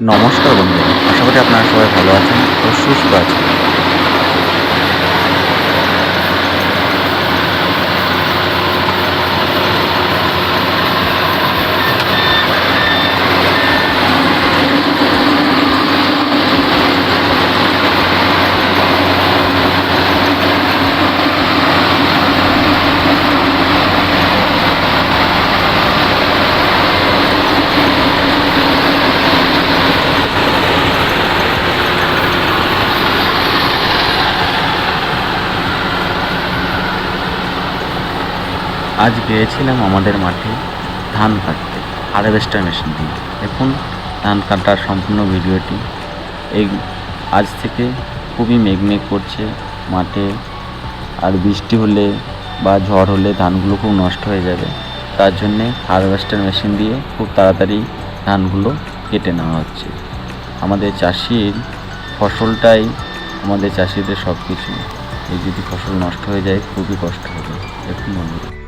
নমস্কার বন্ধুরা, আশা করি আপনারা সবাই ভালো আছেন ও সুস্থ আছেন। আজ গিয়েছিলাম আমাদের মাঠে ধান কাটতে হারভেস্টার মেশিন দিয়ে। দেখুন ধান কাটার সম্পূর্ণ ভিডিওটি। এই আজ থেকে খুবই মেঘমেঘ করছে মাঠে, আর বৃষ্টি হলে বা ঝড় হলে ধানগুলো খুব নষ্ট হয়ে যাবে। তার জন্যে হারভেস্টার মেশিন দিয়ে খুব তাড়াতাড়ি ধানগুলো কেটে নেওয়া হচ্ছে। আমাদের চাষির ফসলটাই আমাদের চাষিদের সব কিছু। এই যদি ফসল নষ্ট হয়ে যায় খুবই কষ্ট হবে। দেখুন বন্ধুরা।